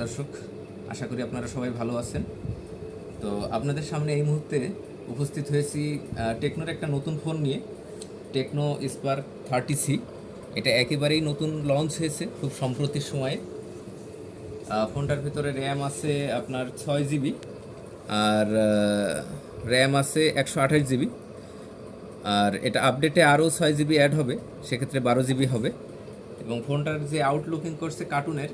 দর্শক, আশা করি আপনারা সবাই ভালো আছেন। তো আপনাদের সামনে এই মুহূর্তে উপস্থিত হয়েছি টেকনোর একটা নতুন ফোন নিয়ে, টেকনো স্পার্ক 30C। এটা একেবারেই নতুন লঞ্চ হয়েছে খুব সম্প্রতির সময়ে। ফোনটার ভিতরে র্যাম আছে আপনার 6 জিবি, আর র্যাম আছে 128 জিবি, আর এটা আপডেটে আরও 6 জিবি অ্যাড হবে, সেক্ষেত্রে 12 জিবি হবে। এবং ফোনটার যে আউটলুকিং করছে কার্টুনের,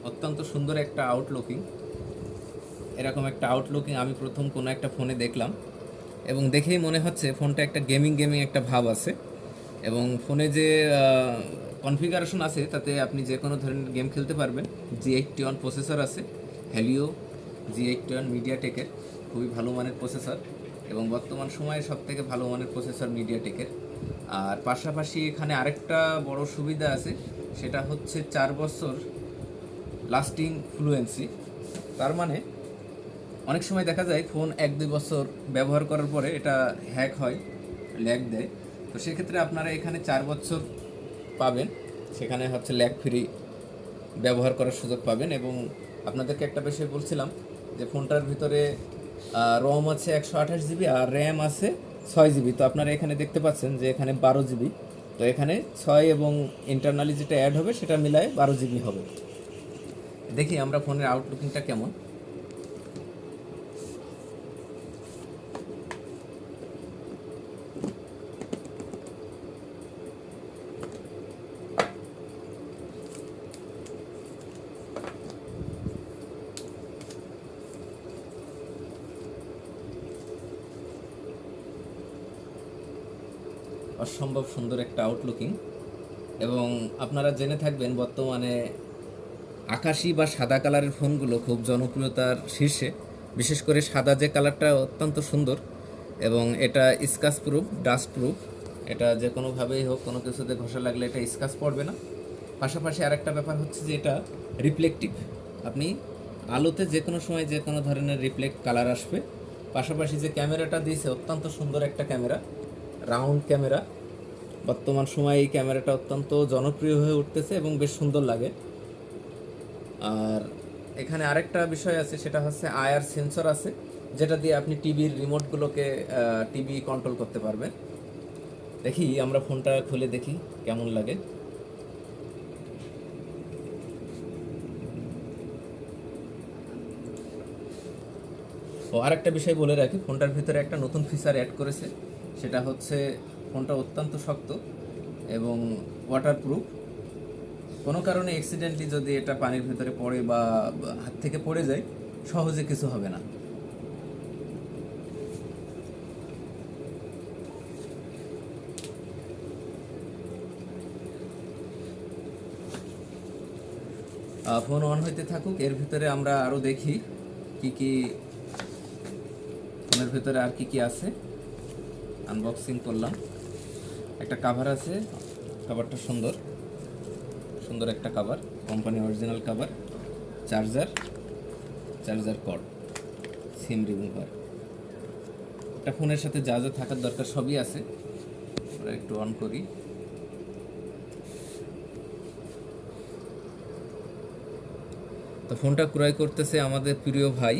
অত্যন্ত সুন্দর একটা আউটলুকিং। এরকম একটা আউটলুকিং আমি প্রথম কোনো একটা ফোনে দেখলাম, এবং দেখেই মনে হচ্ছে ফোনটা একটা গেমিং একটা ভাব আছে। এবং ফোনে যে কনফিগারেশন আছে তাতে আপনি যে কোনো ধরনের গেম খেলতে পারবেন। G81 প্রসেসর আছে, হেলিও G81 মিডিয়াটেকের, খুবই ভালো মানের প্রসেসর, এবং বর্তমান সময়ে সবথেকে ভালো মানের প্রসেসর মিডিয়াটেকের। আর পাশাপাশি এখানে আরেকটা বড় সুবিধা আছে, সেটা হচ্ছে 4 বছর লাস্টিং ফ্লুয়েন্সি। তার মানে অনেক সময় দেখা যায় ফোন 1-2 বছর ব্যবহার করার পরে এটা হ্যাক হয়, ল্যাগ দেয়। তো সেক্ষেত্রে আপনারা এখানে 4 বছর পাবেন, সেখানে হচ্ছে ল্যাগ ফ্রি ব্যবহার করার সুযোগ পাবেন। এবং আপনাদেরকে একটা বিষয় বলছিলাম যে ফোনটার ভিতরে রম আছে 128 জিবি আর র্যাম আছে 6 জিবি। তো আপনারা এখানে দেখতে পাচ্ছেন যে এখানে 12 জিবি। তো এখানে 6 এবং ইন্টারনালি যেটা অ্যাড হবে সেটা মিলায় 12 জিবি হবে। দেখি আমরা ফোনের আউটলুকিংটা কেমন। অসম্ভব সুন্দর একটা আউটলুকিং। এবং আপনারা জেনে থাকবেন বর্তমানে আকাশি বা সাদা কালারের ফোনগুলো খুব জনপ্রিয়তার শীর্ষে। বিশেষ করে সাদা যে কালারটা অত্যন্ত সুন্দর, এবং এটা স্ক্র্যাচ প্রুফ, ডাস্ট প্রুফ। এটা যে কোনোভাবেই হোক, কোনো কিছুতে ঘষা লাগলে এটা স্ক্র্যাচ পড়বে না। পাশাপাশি আরেকটা ব্যাপার হচ্ছে যে এটা রিফ্লেকটিভ, আপনি আলোতে যে কোনো সময় যে কোনো ধরনের রিফ্লেক্ট কালার আসবে। পাশাপাশি যে ক্যামেরাটা দিয়েছে অত্যন্ত সুন্দর একটা ক্যামেরা, রাউন্ড ক্যামেরা। বর্তমান সময়ে এই ক্যামেরাটা অত্যন্ত জনপ্রিয় হয়ে উঠতেছে এবং বেশ সুন্দর লাগে। আর এখানে আরেকটা বিষয় আছে, সেটা হচ্ছে আয়ার সেন্সর আছে, যেটা দিয়ে আপনি টিভির রিমোটগুলোকে টিভি কন্ট্রোল করতে পারবেন। দেখি আমরা ফোনটা খুলে দেখি কেমন লাগে। ও আরেকটা বিষয় বলে রাখি, ফোনটার ভিতরে একটা নতুন ফিচার অ্যাড করেছে, সেটা হচ্ছে ফোনটা অত্যন্ত শক্ত এবং ওয়াটারপ্রুফ। কোনো কারণে অ্যাক্সিডেন্টলি যদি এটা পানির ভিতরে পড়ে বা হাত থেকে পড়ে যায়, সহজে কিছু হবে না। ফোন অন হইতে থাকুক, এর ভিতরে আমরা আরও দেখি কি কি ফোনের ভিতরে আর কি কি আছে। আনবক্সিং করলাম। একটা কাভার আছে, কাভারটা সুন্দর সুন্দর একটা cover, company original cover. Charger cord, sim remover. একটা ফোনের সাথে যা যা থাকার দরকার সবই আছে। আমরা একটু অন করি। তো ফোনটা ক্রয় করতেছে আমাদের প্রিয় ভাই,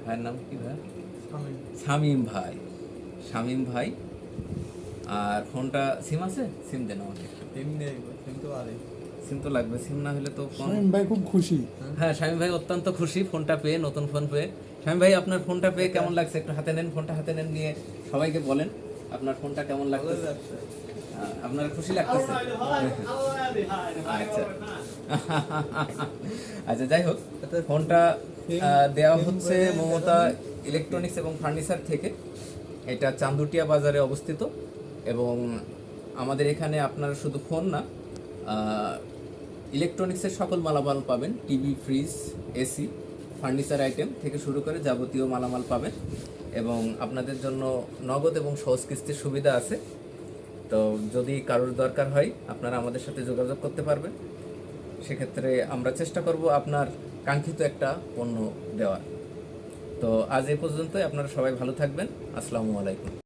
ভাইয়ের নাম কি ভাই? শামীম ভাই। আর ফোনটা সিম আছে? সিম দেন আমাকে। সিম তো লাগবে, সিম না হলে তো শামীম ভাই খুব খুশি। হ্যাঁ, শামীম ভাই অত্যন্ত খুশি ফোনটা পেয়ে, নতুন ফোন পেয়ে। শামীম ভাই, আপনার ফোনটা পেয়ে কেমন লাগছে? একটু হাতে নেন, ফোনটা হাতে নেন, নিয়ে সবাইকে বলেন আপনার ফোনটা কেমন লাগছে। আপনার খুশি লাগতেছে? আচ্ছা আচ্ছা, যাই হোক, ফোনটা দেওয়া হচ্ছে মমতা ইলেকট্রনিক্স এবং ফার্নিচার থেকে। এটা চান্দুটিয়া বাজারে অবস্থিত। এবং আমাদের এখানে আপনারা শুধু ফোন না, ইলেকট্রনিক্সের সকল মালামাল পাবেন। TV, fridge, AC, furniture item থেকে শুরু করে যাবতীয় মালামাল পাবেন। এবং আপনাদের জন্য নগদ এবং সহজ কিস্তির সুবিধা আছে। তো যদি কারোর দরকার হয় আপনারা আমাদের সাথে যোগাযোগ করতে পারবেন। সেক্ষেত্রে আমরা চেষ্টা করব আপনার কাঙ্ক্ষিত একটা পণ্য দেওয়ার। তো আজ এই পর্যন্তই। আপনারা সবাই ভালো থাকবেন। আসসালামু আলাইকুম।